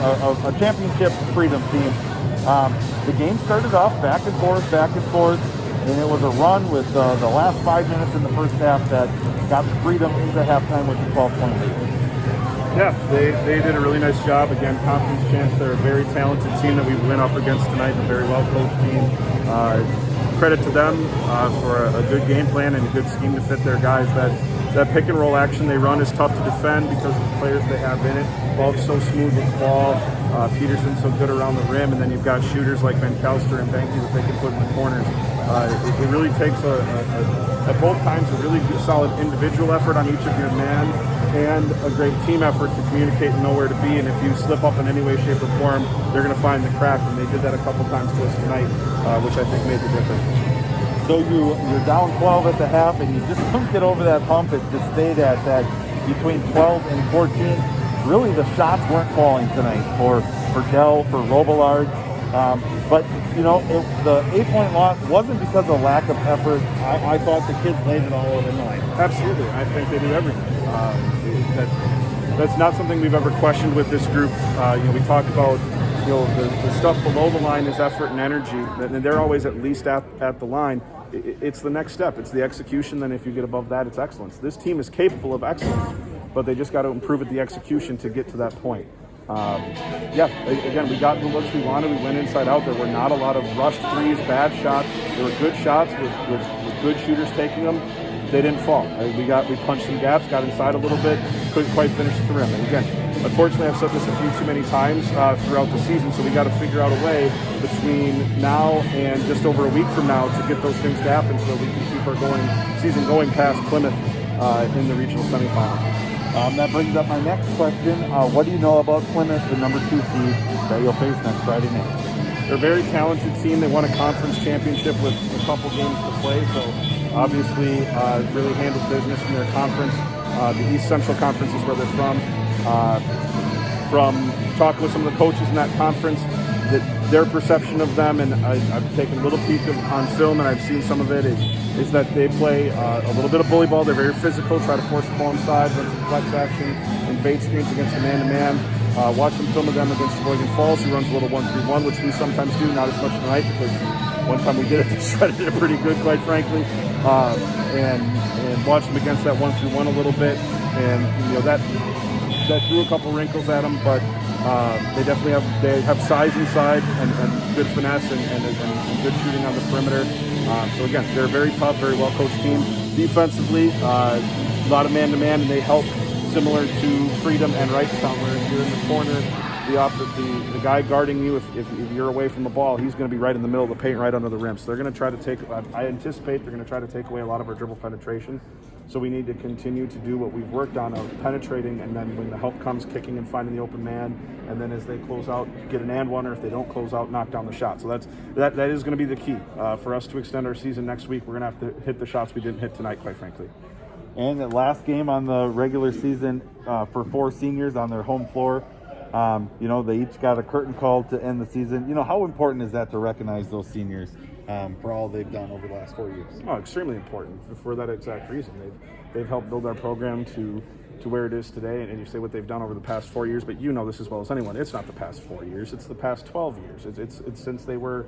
a championship freedom team. The game started off back and forth, and it was a run with the last 5 minutes in the first half that got freedom into halftime with the 12-point lead. Yeah, they did a really nice job. Again, conference champs. They're a very talented team that we went up against tonight, a very well-coached team. Credit to them for a good game plan and a good scheme to fit their guys. That pick and roll action they run is tough to defend because of the players they have in it. Ball's so smooth with the ball. Peterson's so good around the rim, and then you've got shooters like Van Kelster and Banky that they can put in the corners. It really takes at both times a really good, solid individual effort on each of your man and a great team effort to communicate and know where to be. And if you slip up in any way, shape, or form, they're going to find the crack. And they did that a couple times to us tonight, which I think made the difference. So you're down 12 at the half, and you just couldn't get over that hump. It just stayed at that between 12 and 14. Really, the shots weren't falling tonight for Dell, for Robillard. But, the 8-point loss wasn't because of lack of effort. I thought the kids laid it all over the line. Absolutely. I think they do everything. That's not something we've ever questioned with this group. We talk about the stuff below the line is effort and energy, and they're always at least at the line. It's the next step. It's the execution. Then if you get above that, it's excellence. This team is capable of excellence, but they just got to improve at the execution to get to that point. Again, we got the looks we wanted. We went inside out. There were not a lot of rushed threes, bad shots. There were good shots with good shooters taking them. They didn't fall. We punched some gaps, got inside a little bit, couldn't quite finish at the rim. And again, unfortunately, I've said this a few too many times throughout the season, so we got to figure out a way between now and just over a week from now to get those things to happen so we can keep our season going past Plymouth in the regional semifinal. That brings up my next question. What do you know about Plymouth, the number 2 seed that you'll face next Friday night? They're a very talented team. They won a conference championship with a couple games to play, so obviously really handled business in their conference. The East Central Conference is where they're from. From talking with some of the coaches in that conference, their perception of them, and I've taken a little peek on film and I've seen some of it, is that they play a little bit of bully ball. They're very physical, try to force the ball inside, run some flex action, invade screens against a man-to-man. Watch some film of them against Sheboygan Falls, who runs a little 1-3-1, which we sometimes do, not as much tonight because one time we did it, they shredded it pretty good, quite frankly. And watch them against that 1-3-1 a little bit, and that threw a couple wrinkles at them, but they definitely have size inside and good finesse and good shooting on the perimeter. So again, they're a very tough, very well-coached team. Defensively, a lot of man-to-man, and they help similar to Freedom and Wrightstown, where if you're in the corner, the guy guarding you, if you're away from the ball, he's going to be right in the middle of the paint, right under the rim. So they're going to try to I anticipate they're going to try to take away a lot of our dribble penetration. So we need to continue to do what we've worked on of penetrating, and then when the help comes, kicking and finding the open man, and then as they close out, get an and one, or if they don't close out, knock down the shot. So that is going to be the key for us to extend our season next week. We're going to have to hit the shots we didn't hit tonight, quite frankly. And the last game on the regular season for 4 seniors on their home floor. They each got a curtain call to end the season. How important is that to recognize those seniors for all they've done over the last 4 years? Oh, extremely important for that exact reason. They've helped build our program to where it is today, and you say what they've done over the past 4 years, but you know this as well as anyone. It's not the past 4 years; it's the past 12 years. It's since they were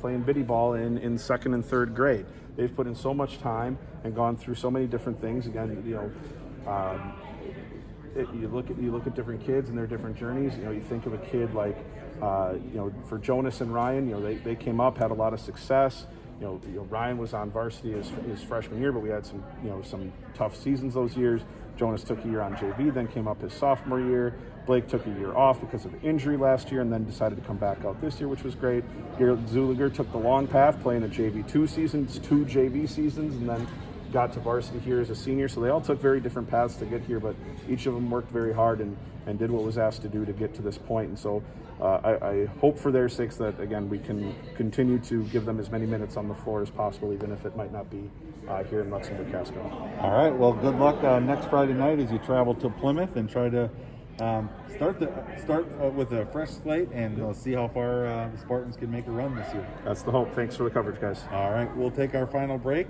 playing biddy ball in 2nd and 3rd grade. They've put in so much time and gone through so many different things. Again, you look at different kids and their different journeys. You think of a kid like for Jonas and Ryan. They came up, had a lot of success. Ryan was on varsity his freshman year, but we had some tough seasons those years. Jonas took a year on JV, then came up his sophomore year. Blake took a year off because of injury last year, and then decided to come back out this year, which was great. Garrett Zuliger took the long path, playing a JV 2 seasons, 2 JV seasons, and then got to varsity here as a senior. So they all took very different paths to get here, but each of them worked very hard and did what was asked to do to get to this point. And so I hope for their sakes that, again, we can continue to give them as many minutes on the floor as possible, even if it might not be here in Luxembourg Casco. All right, well, good luck next Friday night as you travel to Plymouth and try to start with a fresh slate, and we'll see how far the Spartans can make a run this year. That's the hope. Thanks for the coverage, guys. All right, we'll take our final break.